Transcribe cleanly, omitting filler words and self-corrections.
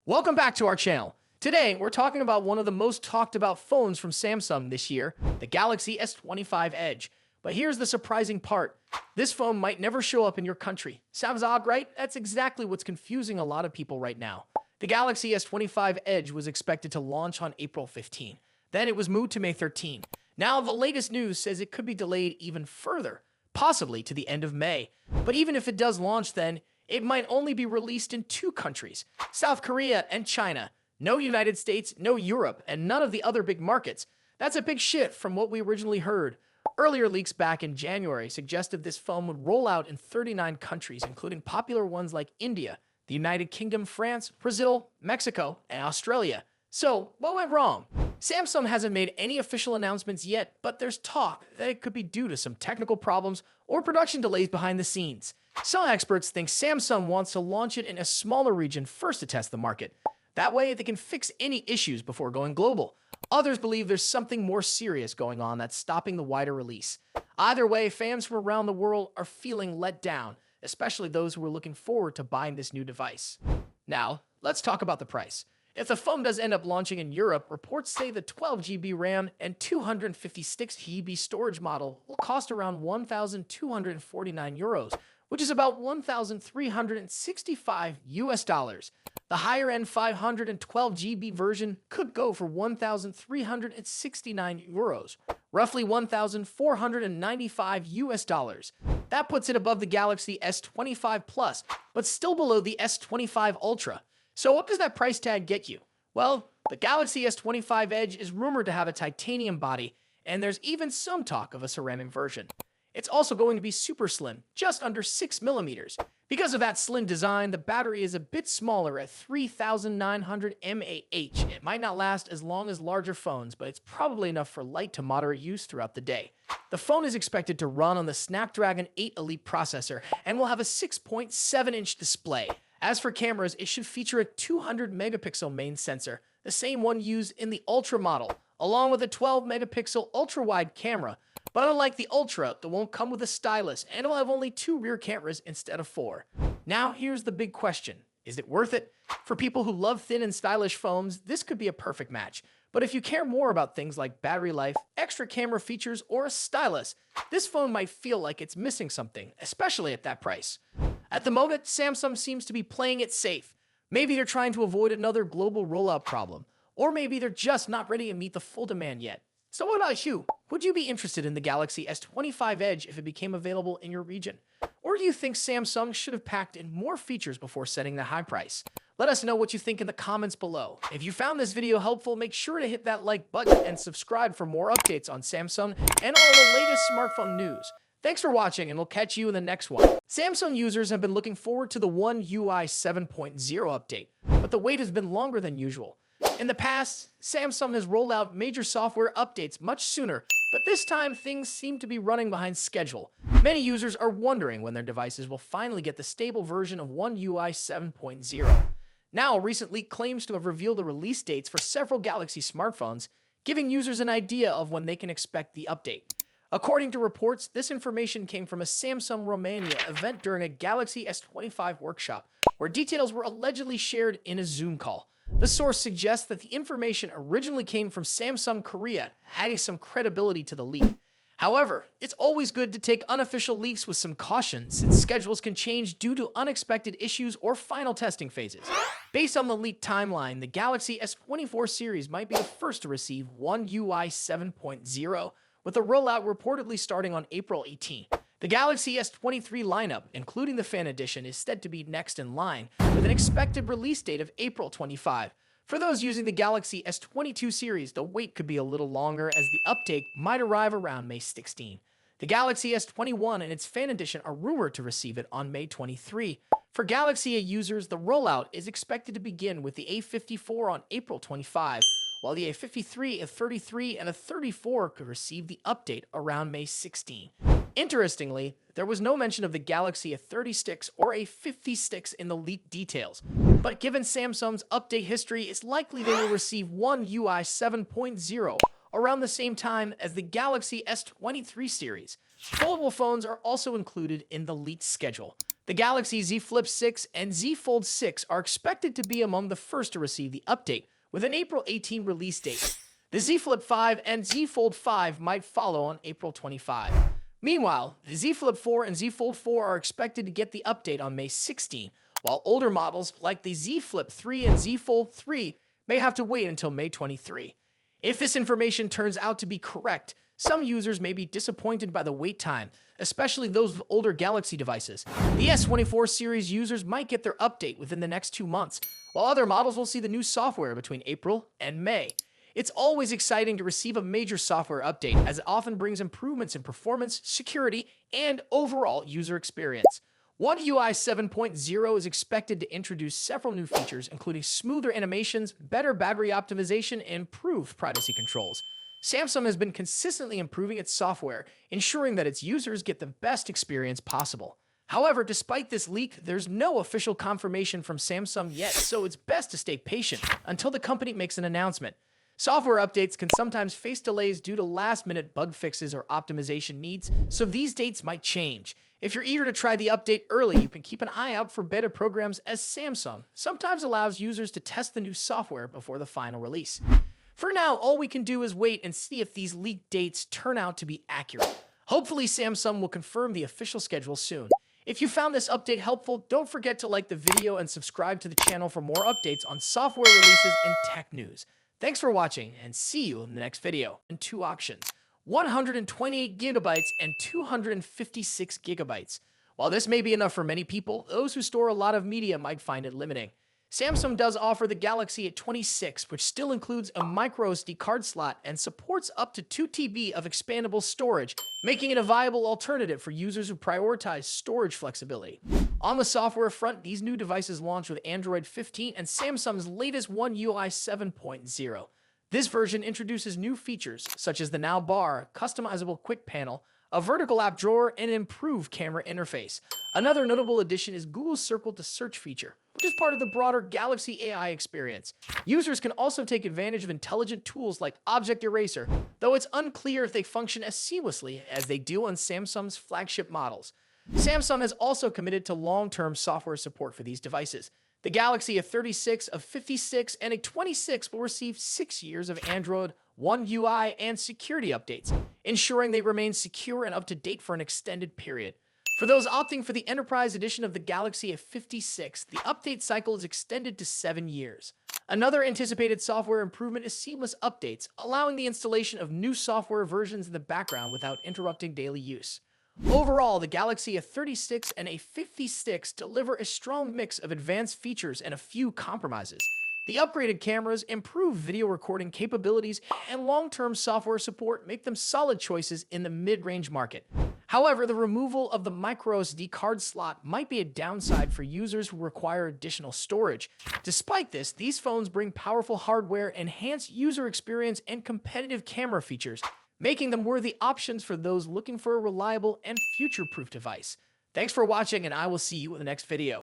Welcome back to our channel. Today, we're talking about one of the most talked about phones from Samsung this year, the Galaxy S25 Edge. But here's the surprising part. This phone might never show up in your country. Sounds odd, right? That's exactly what's confusing a lot of people right now. The Galaxy S25 Edge was expected to launch on April 15. Then it was moved to May 13. Now the latest news says it could be delayed even further, possibly to the end of May. But even if it does launch then, it might only be released in two countries, South Korea and China. No United States, no Europe, and none of the other big markets. That's a big shift from what we originally heard. Earlier leaks back in January suggested this phone would roll out in 39 countries, including popular ones like India, the United Kingdom, France, Brazil, Mexico, and Australia. So, what went wrong? Samsung hasn't made any official announcements yet, but there's talk that it could be due to some technical problems or production delays behind the scenes. Some experts think Samsung wants to launch it in a smaller region first to test the market. That way, they can fix any issues before going global. Others believe there's something more serious going on that's stopping the wider release. Either way, fans from around the world are feeling let down, especially those who are looking forward to buying this new device. Now, let's talk about the price. If the phone does end up launching in Europe, reports say the 12GB RAM and 256GB storage model will cost around 1,249 euros, which is about 1,365 US dollars. The higher-end 512GB version could go for 1,369 euros, roughly 1,495 US dollars. That puts it above the Galaxy S25 Plus, but still below the S25 Ultra. So what does that price tag get you? Well, the Galaxy S25 Edge is rumored to have a titanium body, and there's even some talk of a ceramic version. It's also going to be super slim, just under 6mm. Because of that slim design, the battery is a bit smaller at 3,900 mAh. It might not last as long as larger phones, but it's probably enough for light to moderate use throughout the day. The phone is expected to run on the Snapdragon 8 Elite processor and will have a 6.7-inch display. As for cameras, it should feature a 200-megapixel main sensor, the same one used in the Ultra model, along with a 12-megapixel ultra-wide camera. But unlike the Ultra, it won't come with a stylus, and it'll have only 2 rear cameras instead of 4. Now here's the big question. Is it worth it? For people who love thin and stylish phones, this could be a perfect match. But if you care more about things like battery life, extra camera features, or a stylus, this phone might feel like it's missing something, especially at that price. At the moment, Samsung seems to be playing it safe. Maybe they're trying to avoid another global rollout problem, or maybe they're just not ready to meet the full demand yet. So what about you? Would you be interested in the Galaxy S25 Edge if it became available in your region? Or do you think Samsung should have packed in more features before setting the high price? Let us know what you think in the comments below. If you found this video helpful, make sure to hit that like button and subscribe for more updates on Samsung and all the latest smartphone news. Thanks for watching, and we'll catch you in the next one. Samsung users have been looking forward to the One UI 7.0 update, but the wait has been longer than usual. In the past, Samsung has rolled out major software updates much sooner, but this time things seem to be running behind schedule. Many users are wondering when their devices will finally get the stable version of One UI 7.0. Now, a recent leak claims to have revealed the release dates for several Galaxy smartphones, giving users an idea of when they can expect the update. According to reports, this information came from a Samsung Romania event during a Galaxy S25 workshop, where details were allegedly shared in a Zoom call. The source suggests that the information originally came from Samsung Korea, adding some credibility to the leak. However, it's always good to take unofficial leaks with some caution, since schedules can change due to unexpected issues or final testing phases. Based on the leaked timeline, the Galaxy S24 series might be the first to receive One UI 7.0, with the rollout reportedly starting on April 18. The Galaxy S23 lineup, including the Fan Edition, is said to be next in line, with an expected release date of April 25. For those using the Galaxy S22 series, the wait could be a little longer, as the update might arrive around May 16. The Galaxy S21 and its Fan Edition are rumored to receive it on May 23. For Galaxy A users, the rollout is expected to begin with the A54 on April 25, while the A53, a 33, and a 34 could receive the update around May 16. Interestingly, there was no mention of the Galaxy A36 or A50 in the leaked details, but given Samsung's update history, it's likely they will receive One UI 7.0 around the same time as the Galaxy S23 series. Foldable phones are also included in the leaked schedule. The Galaxy Z Flip 6 and Z Fold 6 are expected to be among the first to receive the update, with an April 18 release date. The Z Flip 5 and Z Fold 5 might follow on April 25. Meanwhile, the Z Flip 4 and Z Fold 4 are expected to get the update on May 16, while older models like the Z Flip 3 and Z Fold 3 may have to wait until May 23. If this information turns out to be correct, some users may be disappointed by the wait time, especially those with older Galaxy devices. The S24 series users might get their update within the next 2 months, while other models will see the new software between April and May. It's always exciting to receive a major software update, as it often brings improvements in performance, security, and overall user experience. One UI 7.0 is expected to introduce several new features, including smoother animations, better battery optimization, and improved privacy controls. Samsung has been consistently improving its software, ensuring that its users get the best experience possible. However, despite this leak, there's no official confirmation from Samsung yet, so it's best to stay patient until the company makes an announcement. Software updates can sometimes face delays due to last-minute bug fixes or optimization needs, so these dates might change. If you're eager to try the update early, you can keep an eye out for beta programs, as Samsung sometimes allows users to test the new software before the final release. For now, all we can do is wait and see if these leaked dates turn out to be accurate. Hopefully, Samsung will confirm the official schedule soon. If you found this update helpful, don't forget to like the video and subscribe to the channel for more updates on software releases and tech news. Thanks for watching, and see you in the next video. And 2 options: 128 gigabytes and 256 gigabytes. While this may be enough for many people, those who store a lot of media might find it limiting. Samsung does offer the Galaxy S25, which still includes a microSD card slot and supports up to 2 TB of expandable storage, making it a viable alternative for users who prioritize storage flexibility. On the software front, these new devices launch with Android 15 and Samsung's latest One UI 7.0. This version introduces new features such as the Now bar, customizable quick panel, a vertical app drawer, and an improved camera interface. Another notable addition is Google's Circle to Search feature, which is part of the broader Galaxy AI experience. Users can also take advantage of intelligent tools like Object Eraser, though it's unclear if they function as seamlessly as they do on Samsung's flagship models. Samsung has also committed to long-term software support for these devices. The Galaxy S36, a 56, and a 26 will receive 6 years of Android, One UI, and security updates, ensuring they remain secure and up-to-date for an extended period. For those opting for the Enterprise Edition of the Galaxy S56, the update cycle is extended to 7 years. Another anticipated software improvement is seamless updates, allowing the installation of new software versions in the background without interrupting daily use. Overall, the Galaxy S36 and A56 deliver a strong mix of advanced features and a few compromises. The upgraded cameras, improved video recording capabilities, and long-term software support make them solid choices in the mid-range market. However, the removal of the microSD card slot might be a downside for users who require additional storage. Despite this, these phones bring powerful hardware, enhanced user experience, and competitive camera features, making them worthy options for those looking for a reliable and future-proof device. Thanks for watching, and I will see you in the next video.